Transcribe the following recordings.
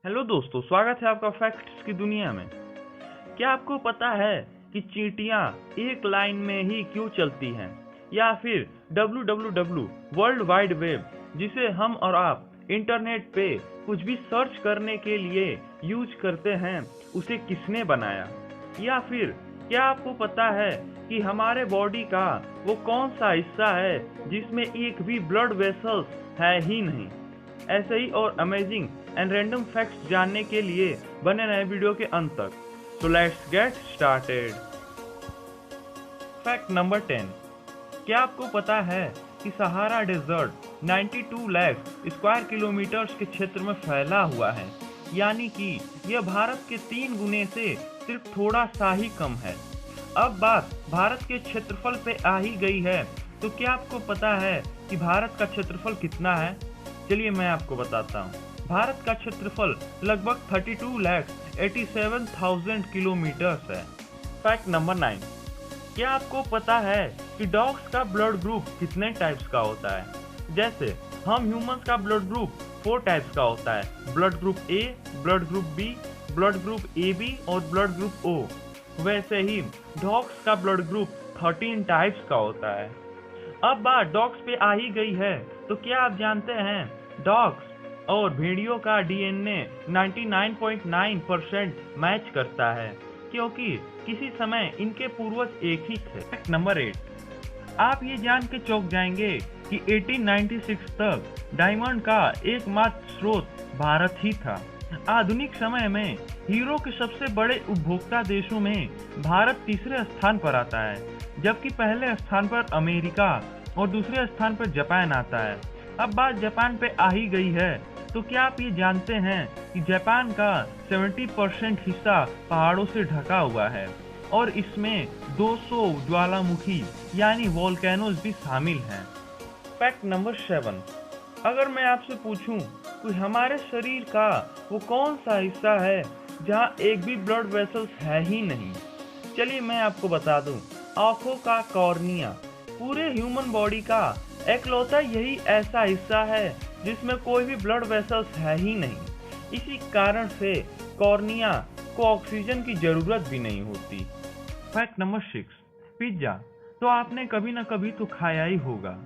Hello दोस्तों, स्वागत है आपका फैक्ट्स की दुनिया में। क्या आपको पता है कि चींटियां एक लाइन में ही क्यों चलती हैं? या फिर www वर्ल्ड वाइड वेब, जिसे हम और आप इंटरनेट पे कुछ भी सर्च करने के लिए यूज करते हैं, उसे किसने बनाया? या फिर क्या आपको पता है कि हमारे बॉडी का वो कौन सा हिस्सा है जिसमें एक भी ब्लड वेसल्स है ही नहीं? ऐसे ही और अमेजिंग एंड रैंडम फैक्ट्स जानने के लिए बने रहे वीडियो के अंत तक। So let's get started. Fact number 10। क्या आपको पता है कि Sahara desert 92 lakh square kilometres के क्षेत्र में फैला हुआ है, यानी कि यह भारत के 3 गुने से सिर्फ थोड़ा सा ही कम है। अब बात भारत के क्षेत्रफल पे आ ही गई है, तो क्या आपको पता है कि भारत का क्षेत्रफल कितना है? चलिए मैं आपको बताता हूँ। भारत का क्षेत्रफल लगभग 32,87,000 किलोमीटर्स है। Fact number 9। क्या आपको पता है कि डॉग्स का ब्लड ग्रुप कितने टाइप्स का होता है? जैसे हम ह्यूमंस का ब्लड ग्रुप 4 टाइप्स का होता है: blood group A, blood group B, blood group A B और ब्लड ग्रुप ओ। वैसे ही डॉग्स का ब्लड ग्रुप 13 टाइप्स का होता है। अब बात डॉग्स पे आ ही गई है, तो क्या आप जानते हैं डॉग्स और भेड़ियों का डीएनए 99.9% मैच करता है, क्योंकि किसी समय इनके पूर्वज एक ही थे। Fact number 8। आप ये जान के चौंक जाएंगे कि 1896 तक डायमंड का एकमात्र स्रोत भारत ही था। आधुनिक समय में हीरो के सबसे बड़े उपभोक्ता देशों में भारत तीसरे स्थान पर आता है, जबकि पहले स्थान पर अमेरिका और दूसरे स्थान पर जापान आता है। अब बात जापान पे आ ही गई है, तो क्या आप ये जानते हैं कि जापान का 70% हिस्सा पहाड़ों से ढका हुआ है और इसमें 200 ज्वालामुखी यानी वोल्केनोज भी शामिल हैं। Fact number 7। अगर मैं आपसे पूछूं कि हमारे शरीर का वो कौन सा हिस्सा है जहां एक भी ब्लड वेसल्स है ही नहीं, चलिए मैं आपको बता दूं, आंखों का कॉर्निया। पूरे ह्यूमन बॉडी का एकलौता यही ऐसा हिस्सा है जिसमें कोई भी ब्लड वेसल्स है ही नहीं। इसी कारण से कॉर्निया को ऑक्सीजन की जरूरत भी नहीं होती। Fact number 6। पिज्जा तो आपने कभी ना कभी तो खाया ही होगा।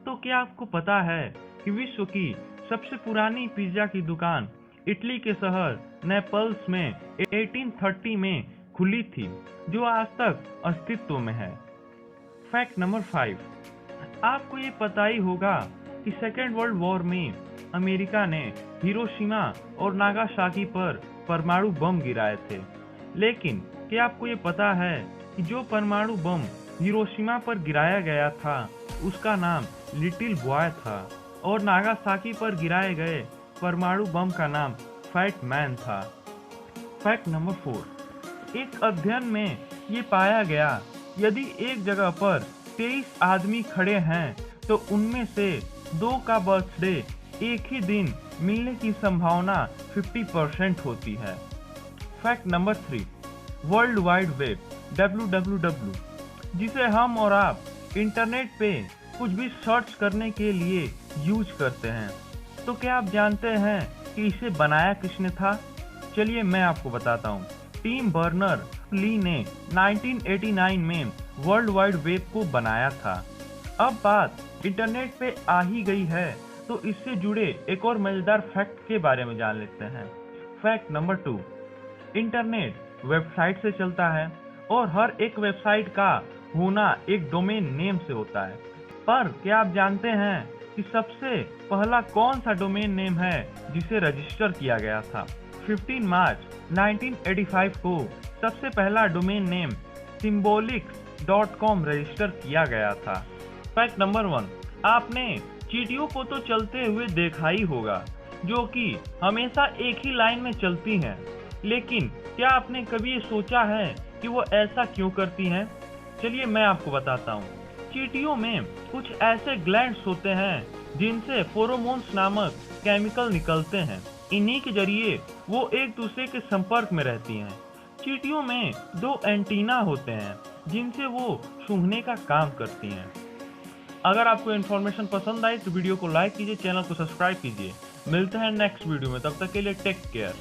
तो क्या आपको पता है कि विश्व की सबसे पुरानी पिज्जा की दुकान इटली के शहर नेपल्स में 1830 में खुली थी, जो आज तक अस्तित्व में है। Fact number 5। आपको ये पता ही होगा कि सेकेंड वर्ल्ड वॉर में अमेरिका ने हिरोशिमा और नागासाकी पर परमाणु बम गिराए थे, लेकिन क्या आपको ये पता है कि जो परमाणु बम हिरोशिमा पर गिराया गया था उसका नाम लिटिल बॉय था और नागासाकी पर गिराए गए परमाणु बम का नाम फैट मैन था। Fact number 4। एक अध्ययन में ये पाया गया, यदि एक जगह पर 23 आदमी खड़े हैं तो उनमें से 2 का बर्थडे एक ही दिन मिलने की संभावना 50% होती है। Fact number 3। World wide web www, जिसे हम और आप इंटरनेट पे कुछ भी सर्च करने के लिए यूज करते हैं, तो क्या आप जानते हैं कि इसे बनाया किसने था? चलिए मैं आपको बताता हूँ। टिम बर्नर-ली ने 1989 में वर्ल्ड वाइड वेब को बनाया था। अब बात इंटरनेट पे आ ही गई है, तो इससे जुड़े एक और मजेदार फैक्ट के बारे में जान लेते हैं। Fact number 2। इंटरनेट वेबसाइट से चलता है और हर एक वेबसाइट का होना एक डोमेन नेम से होता है, पर क्या आप जानते हैं कि सबसे पहला कौन सा डोमेन नेम है जिसे रजिस्टर किया गया था? 15 मार्च 1985 को सबसे पहला डोमेन नेम symbolics.com रजिस्टर किया गया था। Fact number 1। आपने चींटियों को तो चलते हुए देखा ही होगा, जो कि हमेशा एक ही लाइन में चलती हैं, लेकिन क्या आपने कभी ये सोचा है कि वो ऐसा क्यों करती हैं? चलिए मैं आपको बताता हूँ। चींटियों में कुछ ऐसे ग्लैंड्स होते हैं जिनसे फेरोमोन्स नामक केमिकल निकलते हैं। इन्हीं के जरिए वो एक दूसरे के संपर्क में रहती हैं। चींटियों में 2 एंटीना होते हैं जिनसे वो सूंघने का काम करती हैं। अगर आपको इन्फॉर्मेशन पसंद आए तो वीडियो को लाइक कीजिए, चैनल को सब्सक्राइब कीजिए। मिलते हैं नेक्स्ट वीडियो में, तब तक के लिए टेक केयर।